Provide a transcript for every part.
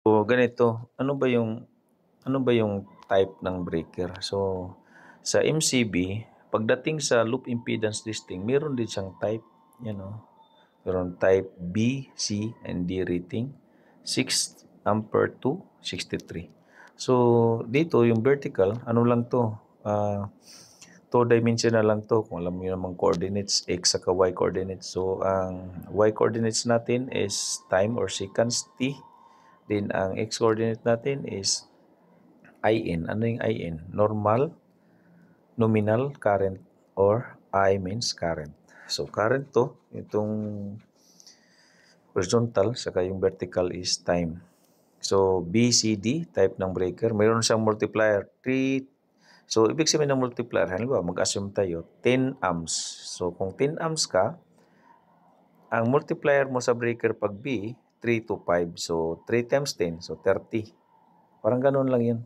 So, ganito, ano ba yung type ng breaker? So, sa MCB, pagdating sa loop impedance testing, meron din siyang type, meron type B, C, and D rating, 6 ampere to 63. So, dito yung vertical, ano lang to, two-dimensional lang to. Kung alam niyo namang coordinates, x saka y coordinates. So, ang y coordinates natin is time or seconds t. Then, ang x coordinate natin is in. Ano yung in? Normal, nominal current, or I means current. So, current to, itong horizontal, saka yung vertical is time. So, BCD, type ng breaker. Mayroon siyang multiplier, 3. So, ibig sabihin ng multiplier, halimbawa, mag-assume tayo, 10 amps. So, kung 10 amps ka, ang multiplier mo sa breaker pag B, 3 to 5. So, 3 times 10, so 30. Parang ganun lang yun.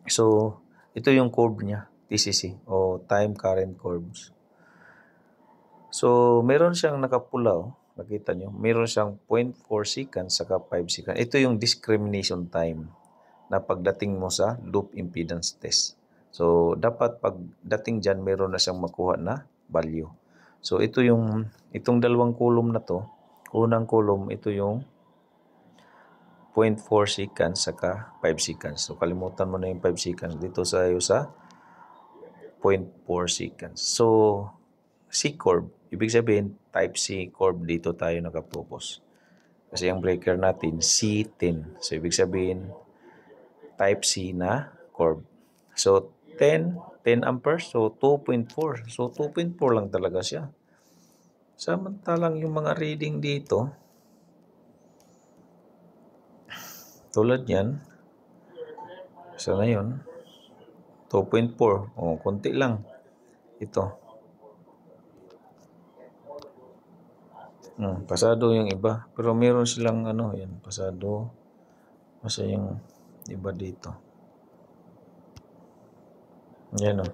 So, ito yung curve niya, TCC, o time current curves. So, meron siyang nakapula, nakita nyo, meron siyang 0.4 seconds saka 5 seconds. Ito yung discrimination time na pagdating mo sa loop impedance test. So, dapat pagdating dyan, meron na siyang makuha na value. So, itong dalawang column na to, unang column, ito yung 0.4 seconds saka 5 seconds. So, kalimutan mo na yung 5 seconds. Dito sa 0.4 seconds. So, C-curve. Ibig sabihin, type C curve dito tayo nakapokus. Kasi ang breaker natin, C10. So, ibig sabihin, type C na curve. So, 10 amperes. So, 2.4. So, 2.4 lang talaga siya. Samantalang yung mga reading dito, tulad yan, sana yun, 2.4. O, konti lang. Ito. Pasado yung iba. Pero meron silang yan, pasado. Masa yung iba dito. Yan o.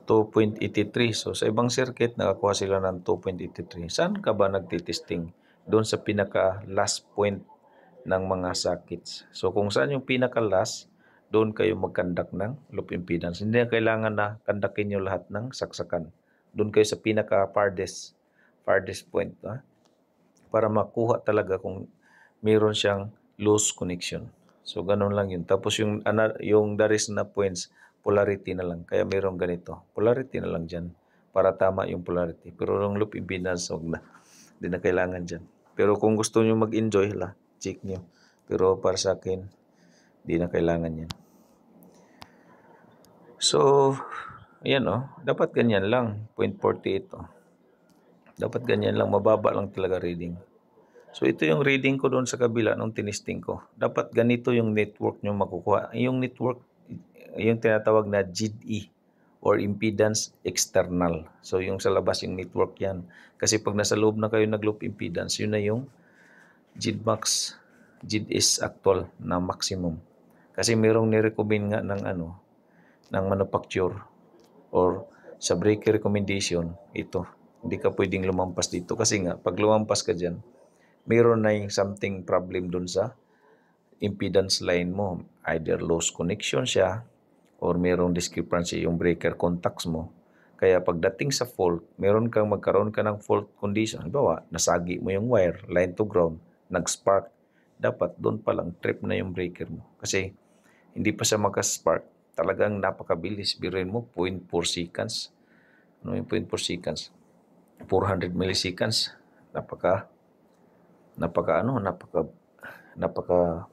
2.83. So, sa ibang circuit, nakakuha sila ng 2.83. Saan ka ba nagtitesting? Doon sa pinaka-last point ng mga circuits. So, kung saan yung pinaka-last, doon kayo mag-conduct ng loop impedance. Hindi na kailangan na kandakin nyo lahat ng saksakan. Doon kayo sa pinaka-farthest point. Para makuha talaga kung mayroon siyang loose connection. So, ganun lang yun. Tapos yung the rest na points, polarity na lang. Kaya mayroong ganito. Polarity na lang dyan para tama yung polarity. Pero yung loop impedance, huwag na. Hindi na kailangan dyan. Pero kung gusto nyo mag-enjoy, check nyo. Pero para sa akin, hindi na kailangan yan. So, ayan dapat ganyan lang. 0.48 Dapat ganyan lang. Mababa lang talaga reading. So, ito yung reading ko doon sa kabila nung tinisting ko. Dapat ganito yung network nyo makukuha. Yung network, yung tinatawag na GDE or impedance external. So, yung sa labas yung network yan. Kasi pag nasa loob na kayo nag-loop impedance, yun na yung GDmax, GDS actual na maximum. Kasi merong ni-recommend nga ng manufacturer or sa breaker recommendation, ito. Hindi ka pwedeng lumampas dito. Kasi nga, pag lumampas ka dyan, mayroon na yung something problem dun sa impedance line mo. Either loose connection siya or mayroong discrepancy yung breaker contacts mo. Kaya pagdating sa fault, magkaroon ka ng fault condition. Halimbawa, nasagi mo yung wire, line to ground, nag-spark. Dapat doon pa lang trip na yung breaker mo. Kasi hindi pa siya magka-spark. Talagang napakabilis. Biruin mo, 0.4 seconds. Ano yung 0.4 seconds? 400 milliseconds. Napaka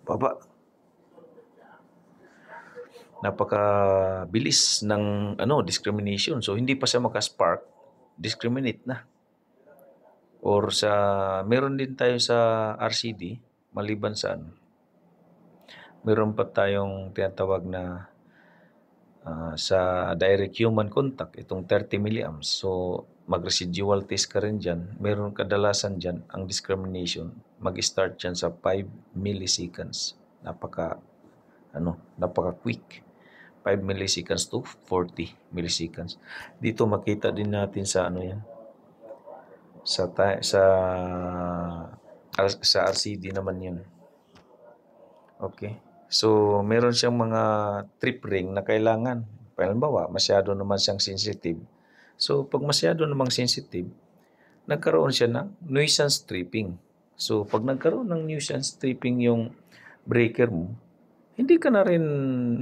baba. Napaka-bilis ng discrimination. So, hindi pa siya maka-spark, discriminate na. Or meron din tayo sa RCD, maliban sa meron pa tayong tinatawag na sa direct human contact, itong 30 milliamps. So, mag-residual test ka rin dyan. Meron kadalasan dyan, ang discrimination, mag-start dyan sa 5 milliseconds. Napaka-quick. 5 milliseconds to 40 milliseconds. Dito makita din natin sa yan. Sa RCD naman yun. Okay. So, meron siyang mga trip ring na kailangan. Halimbawa, masyado naman siyang sensitive. So, pag masyado namang sensitive, nagkaroon siya ng nuisance tripping. So, pag nagkaroon ng nuisance tripping yung breaker mo, hindi ka na rin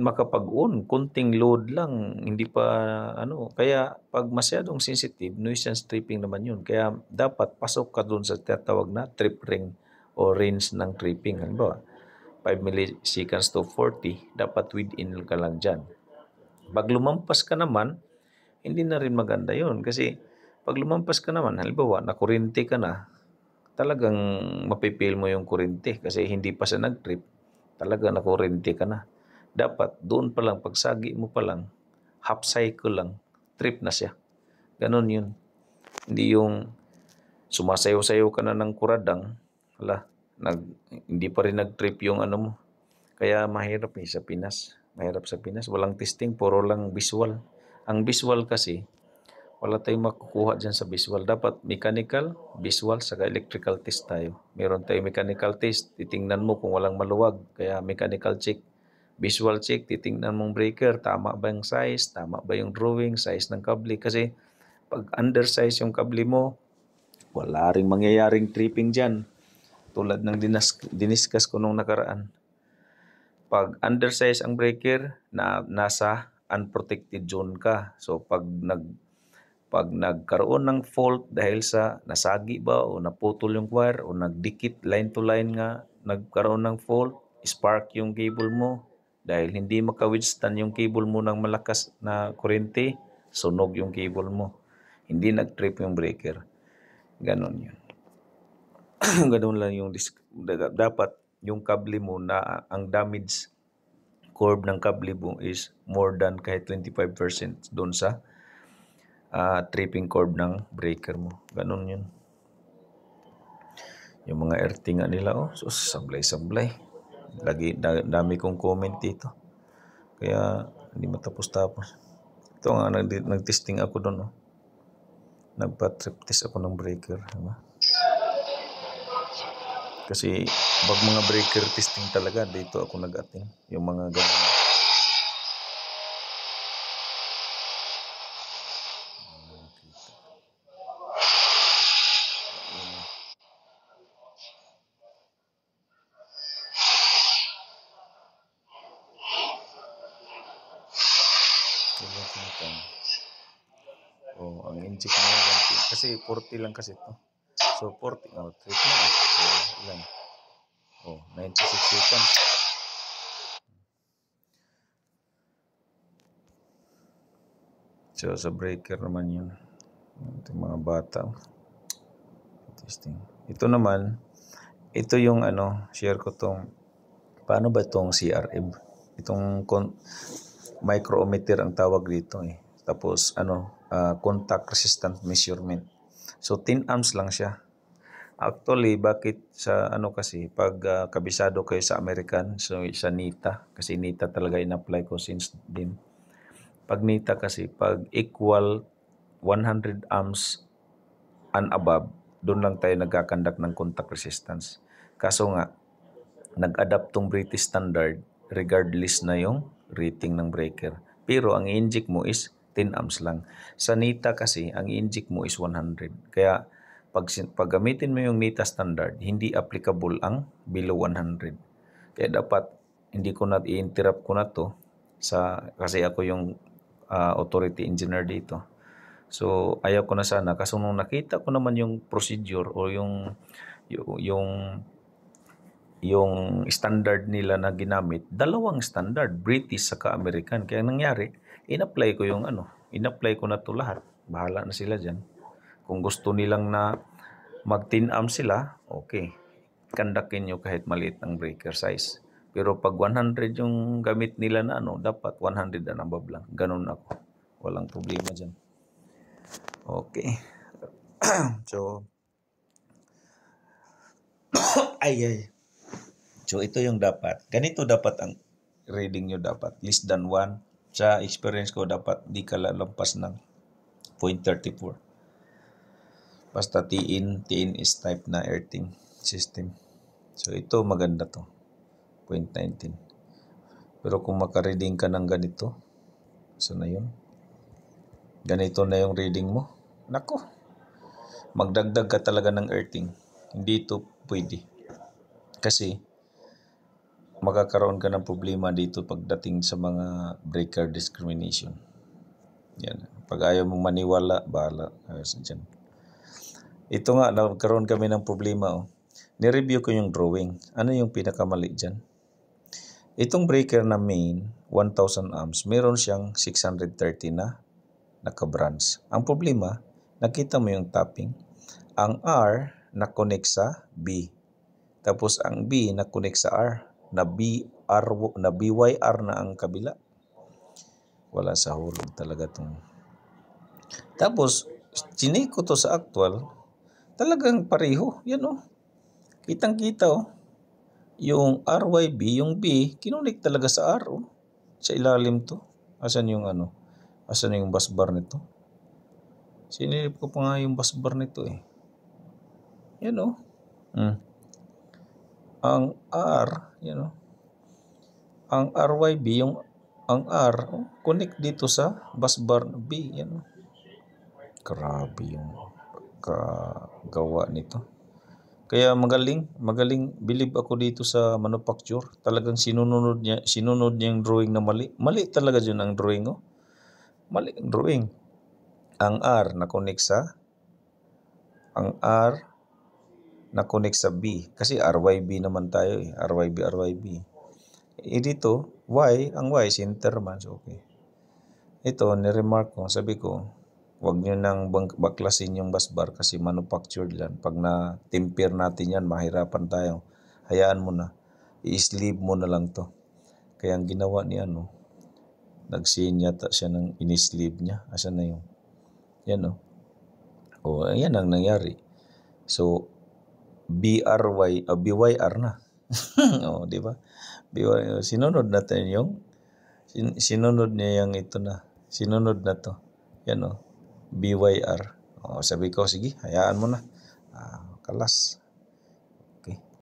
makapag-on. Konting load lang, hindi pa ano. Kaya pag masyadong sensitive, nuisance tripping naman yun. Kaya dapat pasok ka dun sa tinatawag na trip ring o range ng tripping. Halimbawa, 5 milliseconds to 40, dapat within ka lang dyan. Pag lumampas ka naman, hindi na rin maganda yun. Kasi pag lumampas ka naman, halimbawa, nakuryente ka na, talagang mapipil mo yung kuryente kasi hindi pa siya nag-trip, talaga nakuryente ka na. Dapat doon pa lang, pagsagi mo pa lang, half cycle lang, trip na siya. Ganon yun. Hindi yung sumasayaw-sayaw ka na ng kuradang, hala, hindi pa rin nag-trip yung ano mo. Kaya mahirap sa Pinas. Mahirap sa Pinas. Walang testing, puro lang visual. Ang visual kasi, wala tayong makukuha dyan sa visual. Dapat mechanical, visual, saka electrical test tayo. Meron tayong mechanical test, titingnan mo kung walang maluwag. Kaya mechanical check. Visual check, titingnan mong breaker, tama ba yung size, tama ba yung drawing, size ng kable. Kasi pag undersize yung kable mo, wala ring mangyayaring tripping dyan. Tulad ng diniscuss ko nung nakaraan. Pag undersize ang breaker, nasa unprotected zone ka. So pag nagkaroon ng fault dahil sa nasagi ba o naputol yung wire o nagdikit line to line nga, nagkaroon ng fault, spark yung cable mo dahil hindi maka-withstand yung cable mo ng malakas na kuryente, sunog yung cable mo. Hindi nag-trip yung breaker. Ganon yun. Ganon lang yung dapat yung kable mo na ang damage curve ng kable mo is more than kahit 25% doon sa tripping curve ng breaker mo. Ganon yun. Yung mga earthing nga nila, so sablay-sablay. Dami kong comment dito. Kaya hindi matapos-tapos. Ito nga, nag-testing ako doon. Nagpa-trip test ako ng breaker. Diba? Kasi pag mga breaker testing talaga, dito ako nag-attend. Yung mga ganun. Oh, ang inject mo, kasi 40 lang kasi ito. So 40, trip na. So ilan? 96 seconds. So sa breaker naman yun. Ito mga bata. Testing. Ito naman, ito yung share ko tong, paano ba itong CRM? Itong micrometer ang tawag dito Tapos contact resistant measurement. So 10 amps lang siya. Actually, bakit sa kasi pag kabisado kayo sa American, so sa NITA, kasi NITA talaga in-apply ko since din. Pag NITA kasi, pag equal 100 amps and above, doon lang tayo nagkakandak ng contact resistance. Kaso nga, nag-adapt tong British standard regardless na yung rating ng breaker. Pero ang i-inject mo is 10 amps lang. Sa NITA kasi, ang i-inject mo is 100. Kaya pag gamitin mo yung NITA standard, hindi applicable ang below 100. Kaya dapat hindi ko na i-interrupt ko na to kasi ako yung authority engineer dito. So ayaw ko na sana kasi nung nakita ko naman yung procedure o yung standard nila na ginamit, dalawang standard, British saka American. Kaya nangyari, in-apply ko na to lahat. Bahala na sila dyan. Kung gusto nilang na mag 10 amps sila, okay. Kandakin nyo kahit maliit ang breaker size. Pero pag 100 yung gamit nila na dapat 100 and above lang. Ganun ako. Walang problema dyan. Okay. So, So, ito yung dapat. Ganito dapat ang reading nyo dapat. Less than 1. Sa experience ko, dapat di ka lalampas ng 0.34. Basta TIN is type na earthing system. So, ito maganda to. 0.19. Pero kung makareading ka ng ganito, saan na yun? Ganito na yung reading mo. Nako, magdagdag ka talaga ng earthing. Hindi ito pwede. Kasi magkakaroon ka ng problema dito pagdating sa mga breaker discrimination. Yan. Pag ayaw mong maniwala, bahala. Ayos dyan. Ito nga, nagkaroon kami ng problema. Nireview ko yung drawing. Ano yung pinakamali dyan? Itong breaker na main, 1,000 amps, meron siyang 630 na naka-branch. Ang problema, nakita mo yung tapping. Ang R na-connect sa B. Tapos ang B na-connect sa R. Na BYR na ang kabila. Wala sa hulog talaga itong. Tapos, chinik ko to sa actual. Talagang pareho. Yan Kitang-kita Yung RYB, yung B, kinunik talaga sa R. Sa ilalim to. Asan yung Asan yung bus bar nito? Sinilip ko pa nga yung bus bar nito Yan Ang R, ang RYB, ang R, connect dito sa bus bar B. Grabe yung kagawa nito. Kaya magaling, believe ako dito sa manufacture. Talagang sinunod niya yung drawing na mali. Mali talaga dyan ang drawing, Mali ang drawing. Ang R na-connect sa B. Kasi RYB naman tayo RYB. Dito, ang Y, center man. So, okay. Ito, niremark ko, sabi ko, huwag nyo nang baklasin yung bus bar kasi manufactured yan. Pag na-temper natin yan, mahirapan tayo. Hayaan mo na. I-sleeve mo na lang to. Kaya ang ginawa ni nag-sin yata siya ng in-sleeve niya. Asan na yung? Yan yan ang nangyari. So, BYR na. Di ba? Sinunod natin sinunod niya yung ito na. Sinunod na to. Yan BYR. Sabi ko, sige, hayaan mo na. Kalas.